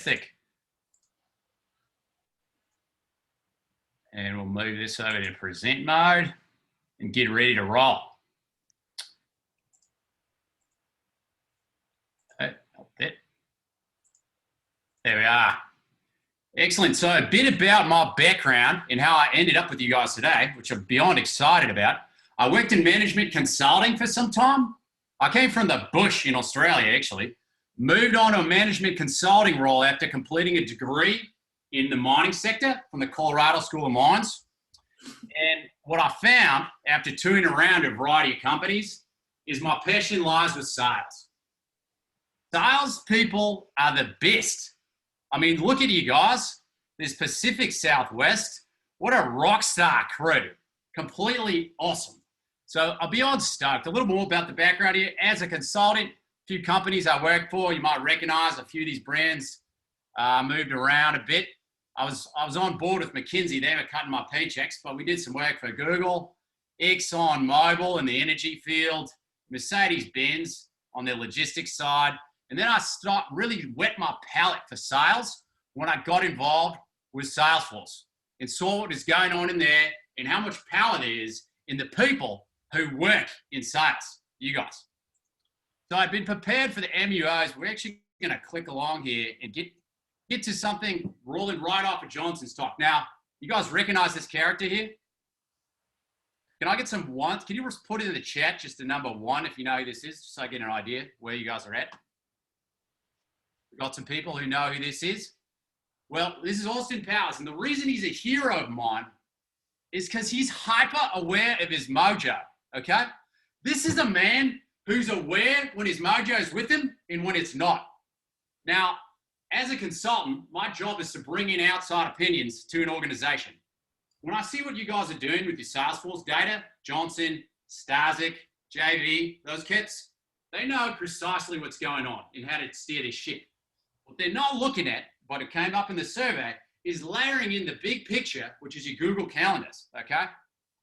Thick. And we'll move this over to present mode and get ready to roll. There we are. Excellent. So a bit about my background and how I ended up with you guys today, which I'm beyond excited about. I worked in management consulting for some time. I came from the bush in Australia, actually. Moved on to a management consulting role after completing a degree in the mining sector from the Colorado School of Mines. And what I found after touring around a variety of companies is my passion lies with sales. Sales people are the best. I mean, look at you guys. This Pacific Southwest. What a rock star crew. Completely awesome. So I'll be on stoked. A little more about the background here. As a consultant, a few companies I work for, you might recognize a few of these brands. Moved around a bit. I was on board with McKinsey. They were cutting my paychecks, but we did some work for Google, Exxon Mobil in the energy field, Mercedes-Benz on their logistics side. And then I really wet my palate for sales when I got involved with Salesforce and saw what was going on in there and how much power there is in the people who work in sales, you guys. So I've been prepared for the MUOs. We're actually going to click along here and get to something rolling right off of Johnson's talk. Now, you guys recognize this character here? Can I get some ones? Can you just put it in the chat, just the number 1 if you know who this is, just so I get an idea where you guys are at? We've got some people who know who this is. Well, this is Austin Powers, and the reason he's a hero of mine is because he's hyper aware of his mojo, okay? This is a man who's aware when his mojo is with him and when it's not. Now, as a consultant, my job is to bring in outside opinions to an organization. When I see what you guys are doing with your Salesforce data, Johnson, Starzik, JV, those kits, they know precisely what's going on and how to steer this ship. What they're not looking at, but it came up in the survey, is layering in the big picture, which is your Google calendars, okay?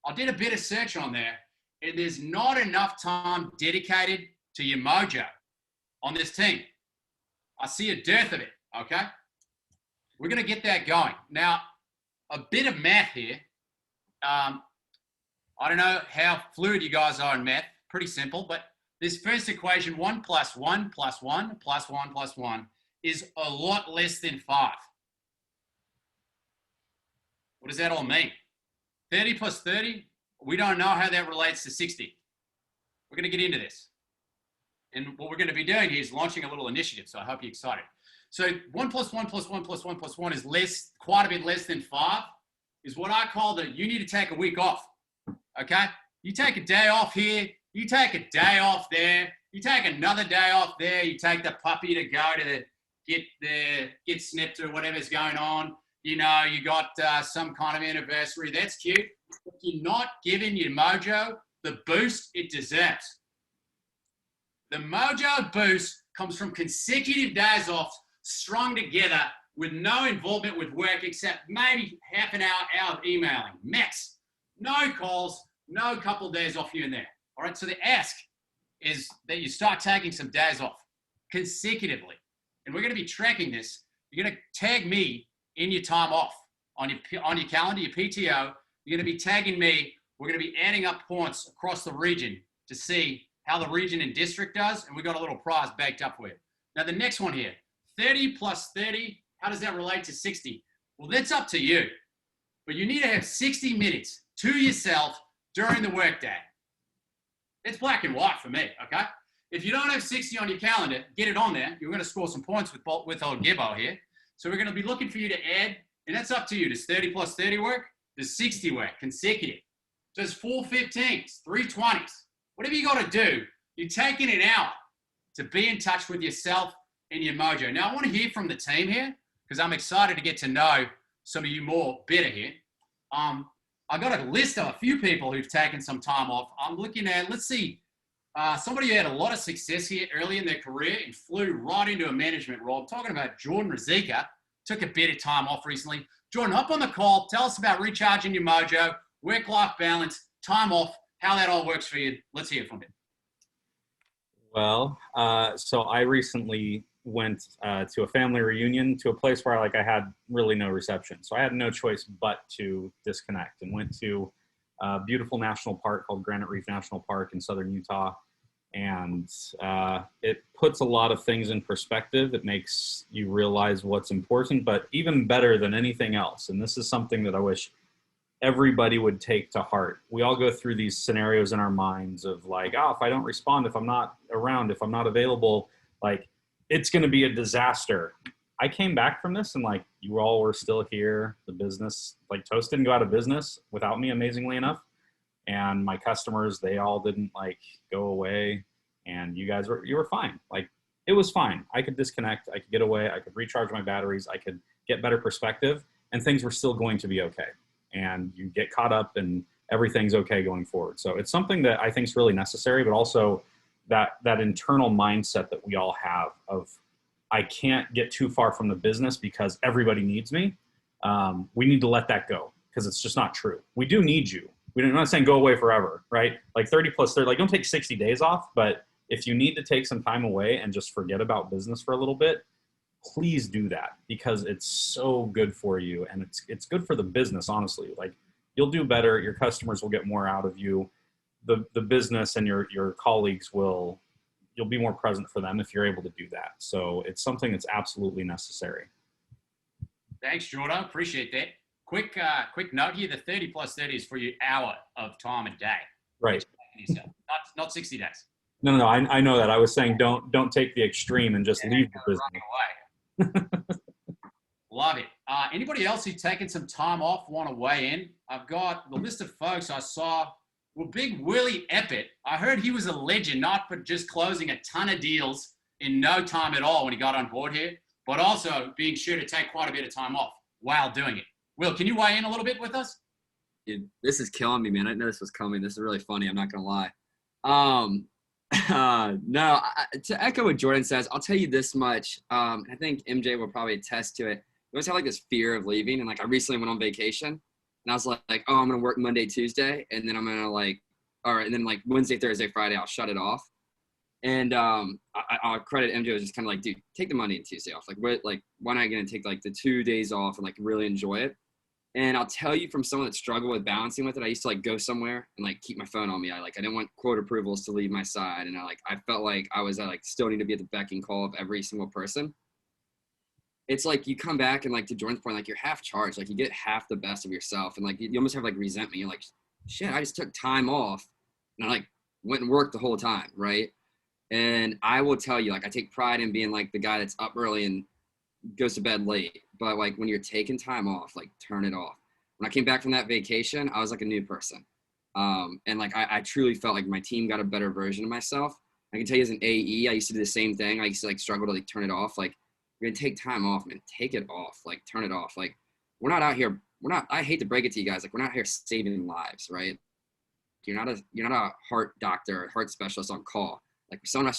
I did a bit of search on there, and there's not enough time dedicated to your mojo on this team. I see a dearth of it, okay? We're going to get that going. Now, a bit of math here. I don't know how fluid you guys are in math. Pretty simple, but this first equation, 1 + 1 + 1 + 1 + 1, is a lot less than 5. What does that all mean? 30 + 30, we don't know how that relates to 60. We're going to get into this. And what we're going to be doing here is launching a little initiative, so I hope you're excited. So 1 + 1 + 1 + 1 + 1 is quite a bit less than 5, is what I call you need to take a week off, okay? You take a day off here, you take a day off there, you take another day off there, you take the puppy to go to get snipped or whatever's going on. You know, you got some kind of anniversary. That's cute. But you're not giving your mojo the boost it deserves. The mojo boost comes from consecutive days off strung together with no involvement with work except maybe half an hour of emailing. Max. No calls, no couple of days off here and there. All right, so the ask is that you start taking some days off consecutively. And we're going to be tracking this. You're going to tag me in your time off on your calendar, your PTO. You're going to be tagging me. We're going to be adding up points across the region to see how the region and district does. And we got a little prize baked up for you. Now, the next one here, 30 + 30, how does that relate to 60? Well, that's up to you. But you need to have 60 minutes to yourself during the workday. It's black and white for me, okay? If you don't have 60 on your calendar, get it on there. You're going to score some points with old Gibbo here. So we're going to be looking for you to add, and that's up to you. Does 30 + 30 work? Does 60 work consecutive? Does 4 15s, 3 20s? Whatever you got to do, you're taking an hour to be in touch with yourself and your mojo. Now, I want to hear from the team here because I'm excited to get to know some of you more better here. I got a list of a few people who've taken some time off. I'm looking at, let's see, somebody who had a lot of success here early in their career and flew right into a management role. I'm talking about Jordan Razika. Took a bit of time off recently. Jordan, hop on the call. Tell us about recharging your mojo, work-life balance, time off, how that all works for you. Let's hear from you. Well, so I recently went to a family reunion to a place where like I had really no reception. So I had no choice but to disconnect, and went to a beautiful national park called Granite Reef National Park in southern Utah. And it puts a lot of things in perspective. It makes you realize what's important, but even better than anything else, and this is something that I wish everybody would take to heart. We all go through these scenarios in our minds of like, oh, if I don't respond, if I'm not around, if I'm not available, like it's going to be a disaster. I came back from this and like you all were still here. The business, like Toast didn't go out of business without me, amazingly enough. And my customers, they all didn't like go away, and you were fine. Like it was fine. I could disconnect, I could get away, I could recharge my batteries, I could get better perspective, and things were still going to be okay. And you get caught up and everything's okay going forward. So it's something that I think is really necessary, but also that internal mindset that we all have of, I can't get too far from the business because everybody needs me. We need to let that go, because it's just not true. We do need you. I'm not saying go away forever, right? Like 30 plus 30, like don't take 60 days off, but if you need to take some time away and just forget about business for a little bit, please do that, because it's so good for you, and it's good for the business, honestly. Like you'll do better, your customers will get more out of you, the business and your colleagues you'll be more present for them if you're able to do that. So it's something that's absolutely necessary. Thanks, Jordan. Appreciate that. Quick note here: the 30 plus 30 is for your hour of time a day. Right. Not 60 days. No. I know that. I was saying don't take the extreme and just leave the business. Love it. Anybody else who's taken some time off want to weigh in? I've got the list of folks I saw. Well, Big Willie Eppett. I heard he was a legend, not for just closing a ton of deals in no time at all when he got on board here, but also being sure to take quite a bit of time off while doing it. Will, can you weigh in a little bit with us? Dude, this is killing me, man. I didn't know this was coming. This is really funny. I'm not going to lie. No, to echo what Jordan says, I'll tell you this much. I think MJ will probably attest to it. I always have like this fear of leaving. And like I recently went on vacation and I was like, oh, I'm going to work Monday, Tuesday. And then I'm going to like, all right. And then like Wednesday, Thursday, Friday, I'll shut it off. And I'll credit MJ was just kind of like, dude, take the Monday and Tuesday off. Like, why not going to take like the 2 days off and like really enjoy it? And I'll tell you, from someone that struggled with balancing with it, I used to like go somewhere and like keep my phone on me. I didn't want quote approvals to leave my side. And I felt like I still need to be at the beck and call of every single person. It's like you come back and like to Jordan's point, like you're half charged, like you get half the best of yourself. And like, you almost have like resentment. You're like, shit, I just took time off and I like went and worked the whole time. Right. And I will tell you, like, I take pride in being like the guy that's up early and goes to bed late. But like when you're taking time off, like turn it off. When I came back from that vacation, I was like a new person. And like I truly felt like my team got a better version of myself. I can tell you as an AE, I used to do the same thing. I used to like struggle to like turn it off. Like, you're gonna take time off, man. Take it off. Like turn it off. Like we're not out here. I hate to break it to you guys. Like we're not here saving lives, right? You're not a heart doctor or heart specialist on call. Like we're selling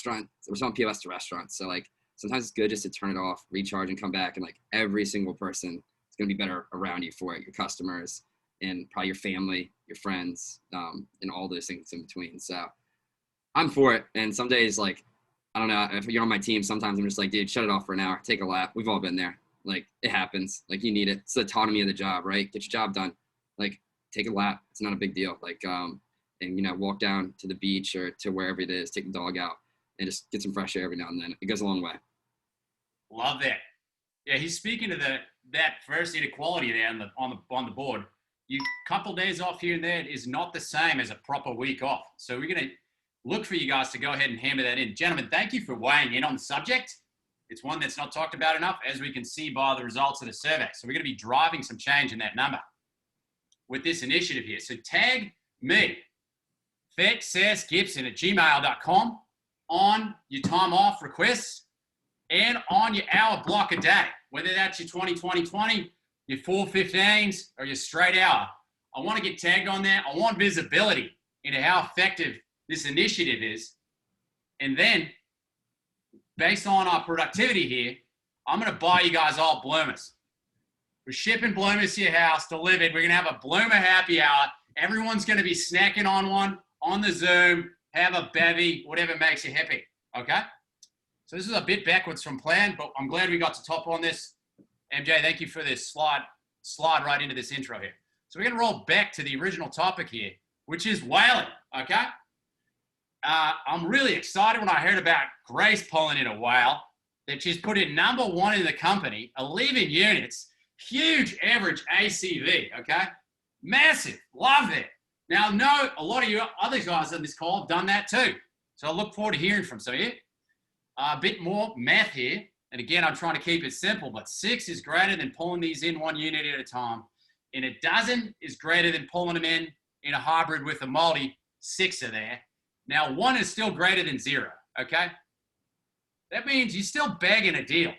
POS to restaurants. So like sometimes it's good just to turn it off, recharge, and come back. And like every single person is going to be better around you for it. Your customers and probably your family, your friends, and all those things in between. So I'm for it. And some days, like, I don't know, if you're on my team, sometimes I'm just like, dude, shut it off for an hour, take a lap. We've all been there. Like it happens. Like you need it. It's the autonomy of the job, right? Get your job done. Like take a lap. It's not a big deal. Like, and walk down to the beach or to wherever it is, take the dog out and just get some fresh air every now and then. It goes a long way. Love that. Yeah, he's speaking to that first inequality there on the board. You couple days off here and there is not the same as a proper week off. So we're going to look for you guys to go ahead and hammer that in. Gentlemen, thank you for weighing in on the subject. It's one that's not talked about enough, as we can see by the results of the survey. So we're going to be driving some change in that number with this initiative here. So tag me, FetSassGibson@gmail.com on your time off requests and on your hour block a day, whether that's your 20-20-20, your 415s, or your straight hour. I want to get tagged on that. I want visibility into how effective this initiative is. And then, based on our productivity here, I'm going to buy you guys all bloomers. We're shipping bloomers to your house, delivered. We're going to have a bloomer happy hour. Everyone's going to be snacking on one on the Zoom, have a bevy, whatever makes you happy, okay? So this is a bit backwards from plan, but I'm glad we got to top on this. MJ, thank you for this slide right into this intro here. So we're going to roll back to the original topic here, which is whaling, okay? I'm really excited when I heard about Grace pulling in a whale, that she's put in #1 in the company, 11 units, huge average ACV, okay? Massive, love it. Now, I know a lot of you other guys on this call have done that too. So I look forward to hearing from some of you. A bit more math here. And again, I'm trying to keep it simple, but 6 is greater than pulling these in 1 unit at a time. And a dozen is greater than pulling them in a hybrid with a multi. 6 are there. Now, 1 is still greater than 0, okay? That means you're still bagging a deal.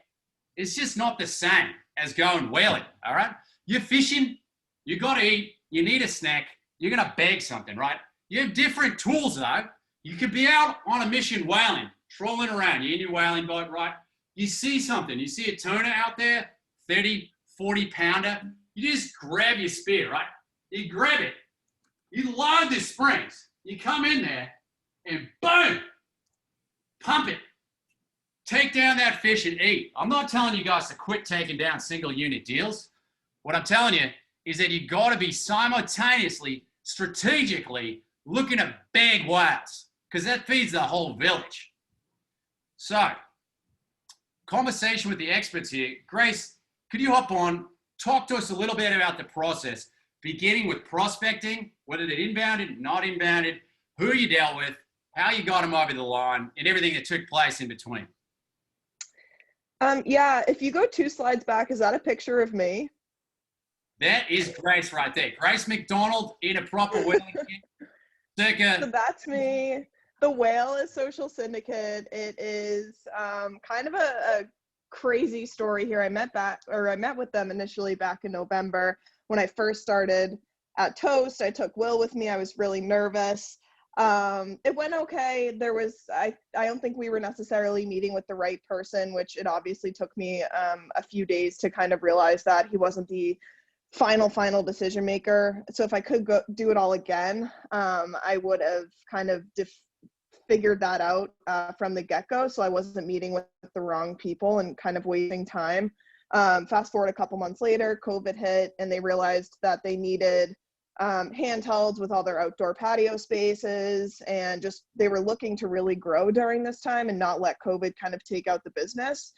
It's just not the same as going whaling, all right? You're fishing, you got to eat, you need a snack, you're going to bag something, right? You have different tools, though. You could be out on a mission whaling, trolling around. You're in your whaling boat, right? You see something. You see a tuna out there, 30, 40-pounder. You just grab your spear, right? You grab it. You load the springs. You come in there and boom, pump it. Take down that fish and eat. I'm not telling you guys to quit taking down single unit deals. What I'm telling you is that you got to be simultaneously, strategically looking at bag whales because that feeds the whole village. So, conversation with the experts here. Grace, could you hop on, talk to us a little bit about the process, beginning with prospecting, whether they're inbounded, not inbounded, who you dealt with, how you got them over the line, and everything that took place in between. Yeah, if you go 2 slides back, is that a picture of me? That is Grace right there. Grace McDonald in a proper whaling kit. So that's me. The whale is Social Syndicate. It is kind of a crazy story here. I met with them initially back in November when I first started at Toast. I took Will with me. I was really nervous. It went okay. I don't think we were necessarily meeting with the right person, which it obviously took me a few days to kind of realize that he wasn't the final decision maker. So if I could do it all again, I would have kind of figured that out from the get-go, so I wasn't meeting with the wrong people and kind of wasting time. Fast forward a couple months later, COVID hit, and they realized that they needed handhelds with all their outdoor patio spaces, and just they were looking to really grow during this time and not let COVID kind of take out the business.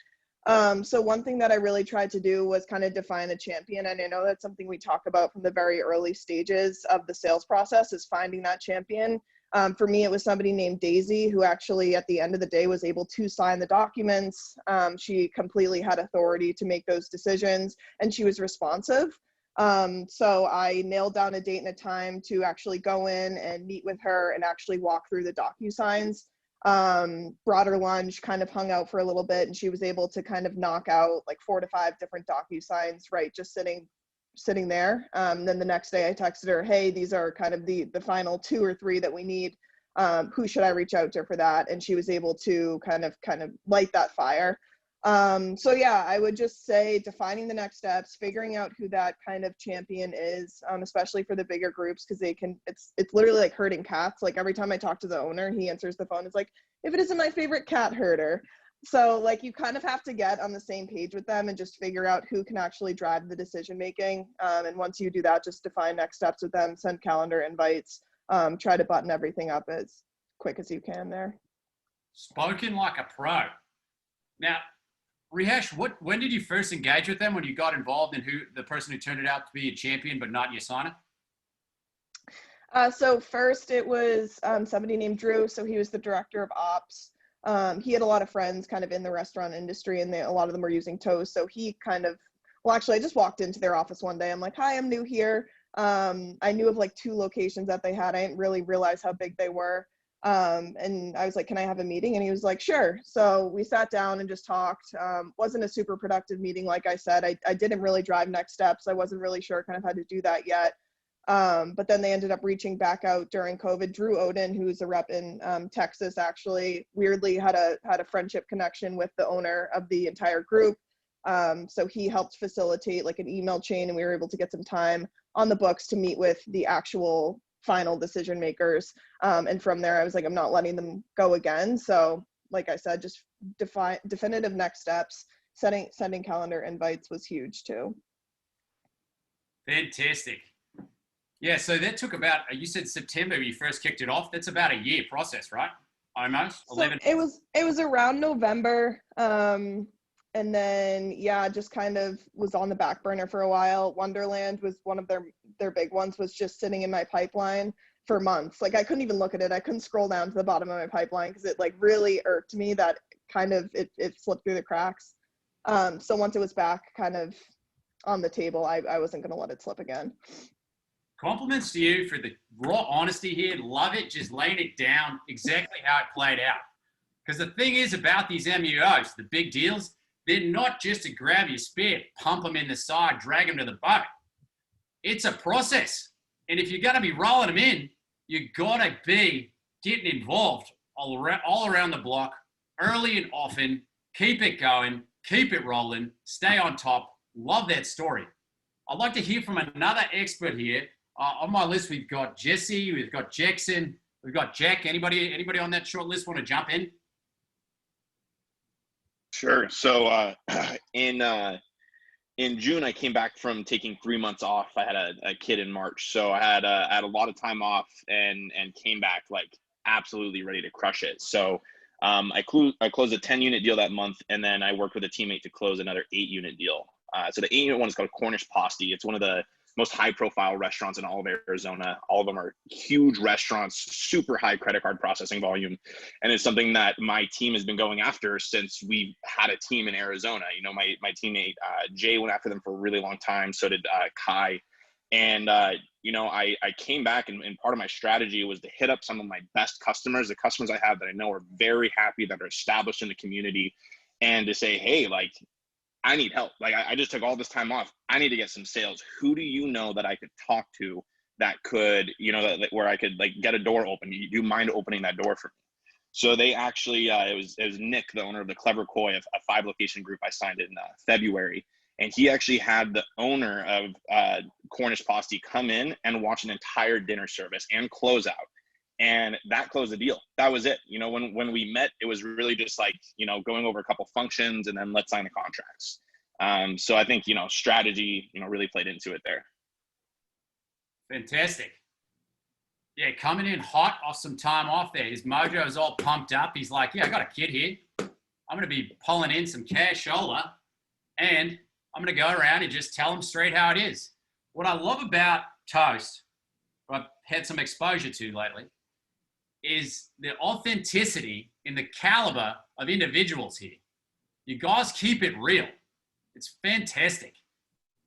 So one thing that I really tried to do was kind of define a champion, and I know that's something we talk about from the very early stages of the sales process, is finding that champion. For me, it was somebody named Daisy, who actually at the end of the day was able to sign the documents. She completely had authority to make those decisions, and she was responsive. So I nailed down a date and a time to actually go in and meet with her and actually walk through the DocuSigns. Brought her lunch, kind of hung out for a little bit, and she was able to kind of knock out like 4 to 5 different DocuSigns, right, just sitting there. Then the next day I texted her, hey, these are kind of the final 2 or 3 that we need. Who should I reach out to for that? And she was able to kind of light that fire. So yeah, I would just say defining the next steps, figuring out who that kind of champion is, especially for the bigger groups, because it's literally like herding cats. Like every time I talk to the owner, he answers the phone. It's like, if it isn't my favorite cat herder. So like you kind of have to get on the same page with them and just figure out who can actually drive the decision making. And once you do that, just define next steps with them, send calendar invites, try to button everything up as quick as you can there. Spoken like a pro. Now, Rihesh, when did you first engage with them when you got involved in the person who turned it out to be a champion but not your signer? So first it was somebody named Drew. So he was the director of ops. He had a lot of friends kind of in the restaurant industry, and a lot of them were using Toast. So he actually I just walked into their office one day. I'm like, hi, I'm new here. I knew of like 2 locations that they had. I didn't really realize how big they were. And I was like, can I have a meeting? And he was like, sure. So we sat down and just talked. Wasn't a super productive meeting. Like I said, I didn't really drive next steps. I wasn't really sure kind of how to do that yet. But then they ended up reaching back out during COVID. Drew Oden, who's a rep in Texas, actually weirdly had a friendship connection with the owner of the entire group. So he helped facilitate like an email chain, and we were able to get some time on the books to meet with the actual final decision makers. And from there, I was like, I'm not letting them go again. So like I said, just definitive next steps. Sending calendar invites was huge too. Fantastic. Yeah, so that took about, you said September you first kicked it off. That's about a year process, right? Almost So 11. it was around November. And then, yeah, just kind of was on the back burner for a while. Wonderland was one of their big ones, was just sitting in my pipeline for months. Like I couldn't even look at it. I couldn't scroll down to the bottom of my pipeline because it like really irked me that kind of it slipped through the cracks. So once it was back kind of on the table, I wasn't going to let it slip again. Compliments to you for the raw honesty here. Love it. Just laying it down exactly how it played out. Because the thing is about these MUOs, the big deals, they're not just to grab your spear, pump them in the side, drag them to the boat. It's a process. And if you're going to be rolling them in, you got to be getting involved all around the block, early and often. Keep it going, keep it rolling, stay on top. Love that story. I'd like to hear from another expert here. On my list, we've got Jesse, we've got Jackson, we've got Jack. Anybody on that short list want to jump in? Sure. So in June, I came back from taking 3 months off. I had a kid in March, so I had a lot of time off and came back like absolutely ready to crush it. So I closed a 10-unit deal that month, and then I worked with a teammate to close another 8-unit deal. So the 8-unit one is called Cornish Posty. It's one of the most high-profile restaurants in all of Arizona. All of them are huge restaurants, super high credit card processing volume, and it's something that my team has been going after since we had a team in Arizona. You know, my teammate Jay went after them for a really long time. So did Kai, and you know, I came back, and part of my strategy was to hit up some of my best customers, the customers I have that I know are very happy, that are established in the community, and to say, hey, like, I need help. Like I just took all this time off. I need to get some sales. Who do you know that I could talk to that could, you know, that where I could like get a door open? Do you mind opening that door for me? So they actually, it was Nick, the owner of the Clever Koi, a 5-location group I signed in February. And he actually had the owner of Cornish Posty come in and watch an entire dinner service and close out. And that closed the deal. That was it. You know, when we met, it was really just like, you know, going over a couple functions and then let's sign the contracts. So I think, you know, strategy, you know, really played into it there. Fantastic. Yeah, coming in hot off some time off there. His mojo is all pumped up. He's like, yeah, I got a kid here. I'm going to be pulling in some cash shoulder, and I'm going to go around and just tell him straight how it is. What I love about Toast, what I've had some exposure to lately, is the authenticity in the caliber of individuals here. You guys keep it real. It's fantastic.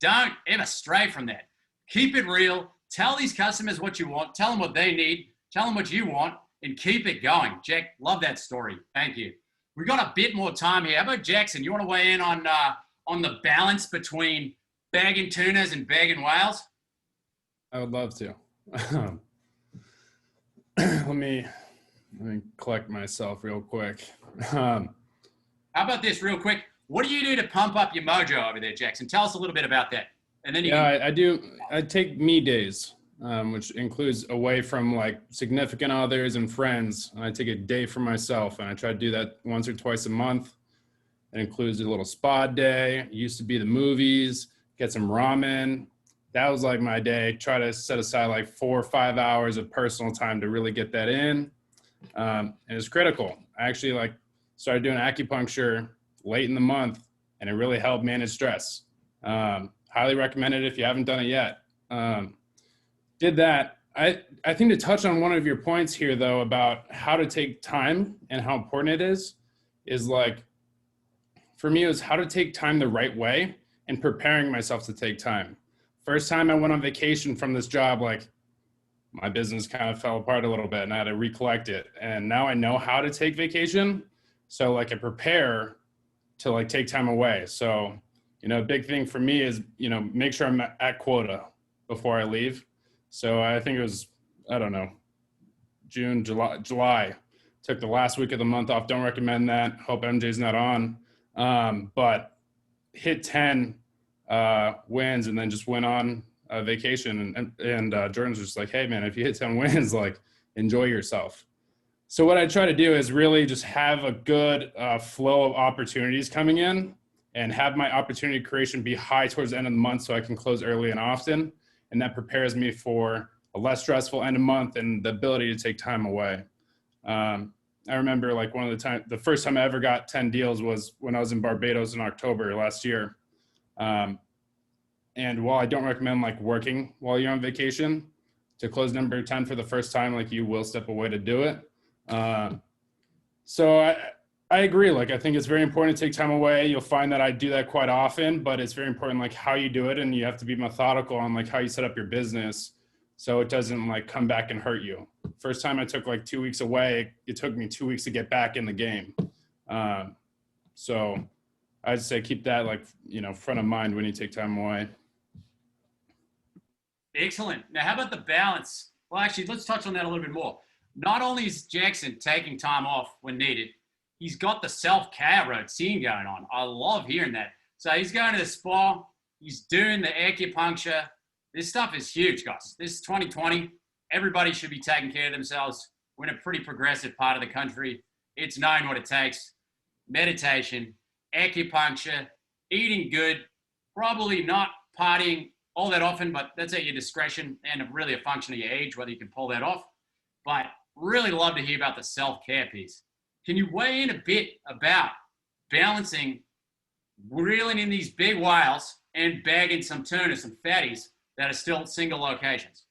Don't ever stray from that. Keep it real. Tell these customers what you want. Tell them what they need. Tell them what you want, and keep it going. Jack, love that story. Thank you. We've got a bit more time here. How about Jackson? You want to weigh in on the balance between bagging tunas and bagging whales? I would love to. Let me collect myself real quick. How about this real quick? What do you do to pump up your mojo over there, Jackson? Tell us a little bit about that. And then I do. I take me days, which includes away from like significant others and friends. And I take a day for myself, and I try to do that once or twice a month. It includes a little spa day. It used to be the movies, get some ramen. That was like my day. Try to set aside like 4 or 5 hours of personal time to really get that in. And it's critical. I actually like started doing acupuncture late in the month, and it really helped manage stress. Highly recommend it if you haven't done it yet. Did that. I think to touch on one of your points here, though, about how to take time and how important it is like, for me, it was how to take time the right way and preparing myself to take time. First time I went on vacation from this job, like my business kind of fell apart a little bit and I had to recollect it. And now I know how to take vacation. So like I prepare to like take time away. So, you know, a big thing for me is, you know, make sure I'm at quota before I leave. So I think it was, I don't know, July. Took the last week of the month off. Don't recommend that. Hope MJ's not on. But hit 10 wins and then just went on a vacation. And Jordan's just like, hey man, if you hit 10 wins, like enjoy yourself. So what I try to do is really just have a good flow of opportunities coming in and have my opportunity creation be high towards the end of the month so I can close early and often. And that prepares me for a less stressful end of month and the ability to take time away. I remember like the first time I ever got 10 deals was when I was in Barbados in October last year. And while I don't recommend like working while you're on vacation to close number 10 for the first time, like you will step away to do it. So I agree. Like, I think it's very important to take time away. You'll find that I do that quite often, but it's very important, like how you do it. And you have to be methodical on like how you set up your business so it doesn't like come back and hurt you. First time I took like 2 weeks away, it took me 2 weeks to get back in the game. So I'd say keep that like, front of mind when you take time away. Excellent. Now, how about the balance? Well, actually, let's touch on that a little bit more. Not only is Jackson taking time off when needed, he's got the self-care routine going on. I love hearing that. So he's going to the spa. He's doing the acupuncture. This stuff is huge, guys. This is 2020. Everybody should be taking care of themselves. We're in a pretty progressive part of the country. It's known what it takes. Meditation, acupuncture, eating good, probably not partying all that often, but that's at your discretion and really a function of your age, whether you can pull that off. But really love to hear about the self-care piece. Can you weigh in a bit about balancing reeling in these big whales and bagging some tuna, some fatties that are still single locations?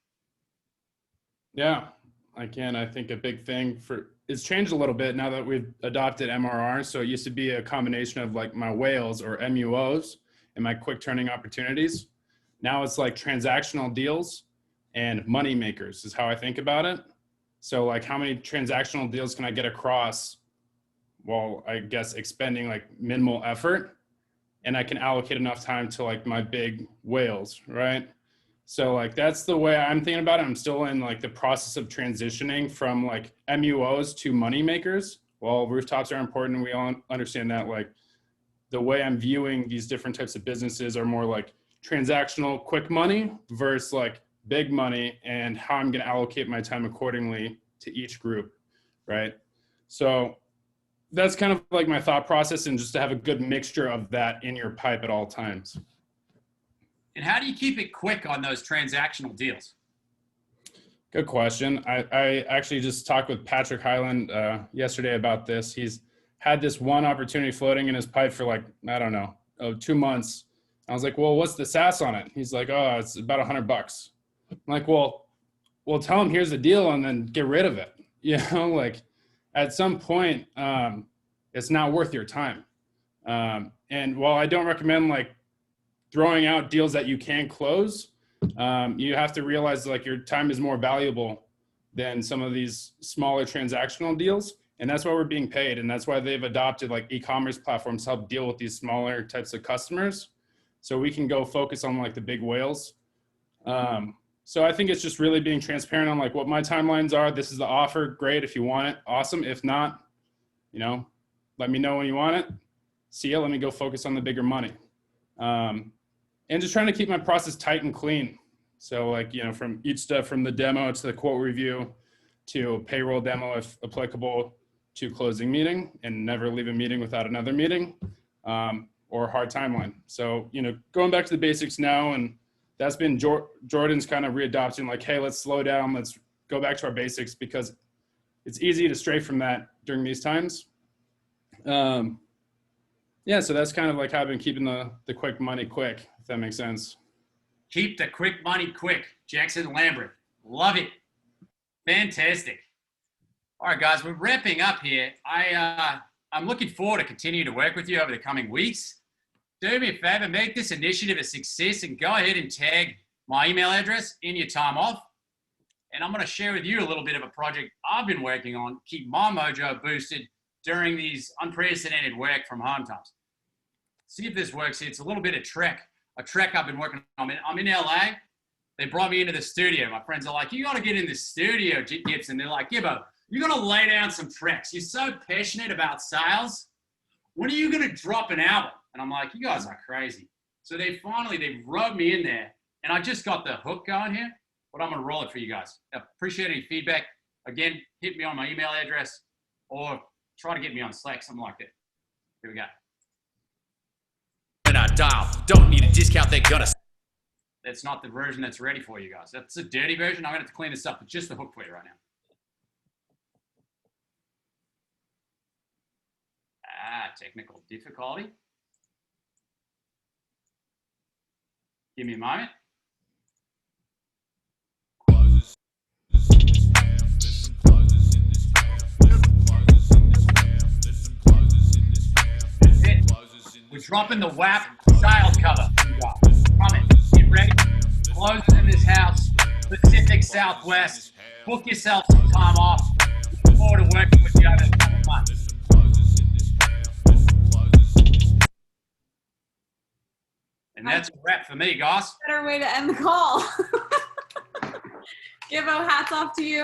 Yeah, I can. I think a big thing it's changed a little bit now that we've adopted MRR. So it used to be a combination of like my whales or MUOs and my quick turning opportunities. Now it's like transactional deals and money makers is how I think about it. So like how many transactional deals can I get across while I guess expending like minimal effort, and I can allocate enough time to like my big whales, right? So like that's the way I'm thinking about it. I'm still in like the process of transitioning from like MUOs to money makers. While rooftops are important, we all understand that, like the way I'm viewing these different types of businesses are more like transactional quick money versus like big money, and how I'm going to allocate my time accordingly to each group, right? So that's kind of like my thought process, and just to have a good mixture of that in your pipe at all times. And how do you keep it quick on those transactional deals? Good question. I actually just talked with Patrick Highland yesterday about this. He's had this one opportunity floating in his pipe for like, I don't know, 2 months. I was like, well, what's the SAS on it? He's like, oh, it's about $100. I'm like, well, tell him here's the deal and then get rid of it. Like at some point, it's not worth your time. And while I don't recommend like throwing out deals that you can close, you have to realize like your time is more valuable than some of these smaller transactional deals. And that's why we're being paid. And that's why they've adopted like e-commerce platforms to help deal with these smaller types of customers. So we can go focus on like the big whales. So I think it's just really being transparent on like what my timelines are. This is the offer. Great. If you want it, awesome. If not, let me know when you want it. See ya. Let me go focus on the bigger money. And just trying to keep my process tight and clean. So like, from each step, from the demo to the quote review to payroll demo, if applicable, to closing meeting, and never leave a meeting without another meeting, or hard timeline. So, going back to the basics now, and that's been Jordan's kind of readopting, like, hey, let's slow down. Let's go back to our basics, because it's easy to stray from that during these times. Yeah, so that's kind of like how I've been keeping the quick money quick, if that makes sense. Keep the quick money quick. Jackson Lambert. Love it. Fantastic. All right, guys, we're wrapping up here. I'm looking forward to continue to work with you over the coming weeks. Do me a favor, make this initiative a success, and go ahead and tag my email address in your time off. And I'm going to share with you a little bit of a project I've been working on, keep my mojo boosted during these unprecedented work from home times. See if this works. It's a little bit of a trek I've been working on. I'm in LA. They brought me into the studio. My friends are like, you got to get in the studio, Gibson. They're like, Gibbo, you're going to lay down some tracks. You're so passionate about sales. When are you going to drop an album? And I'm like, you guys are crazy. So they rubbed me in there, and I just got the hook going here, but I'm going to roll it for you guys. Appreciate any feedback. Again, hit me on my email address or try to get me on Slack, something like that. Here we go. When I dial, don't need a discount, they're gonna. That's not the version that's ready for you guys. That's a dirty version. I'm going to have to clean this up. It's just the hook for you right now. Technical difficulty. Give me a moment. That's it. We're dropping the WAP sales cover. You guys. Promise. Get ready. Closes in this house. Pacific Southwest. Book yourself some time off. Look forward to working with you over the coming months. And that's a wrap for me, guys. Better way to end the call. Gibbo, hats off to you.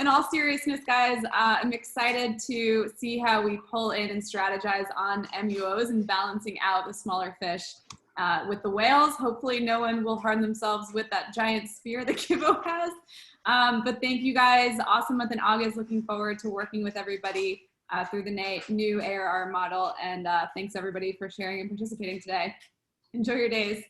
In all seriousness, guys, I'm excited to see how we pull in and strategize on MUOs and balancing out the smaller fish with the whales. Hopefully no one will harm themselves with that giant spear that Gibbo has. But thank you guys. Awesome month in August. Looking forward to working with everybody through the new ARR model. And thanks everybody for sharing and participating today. Enjoy your days.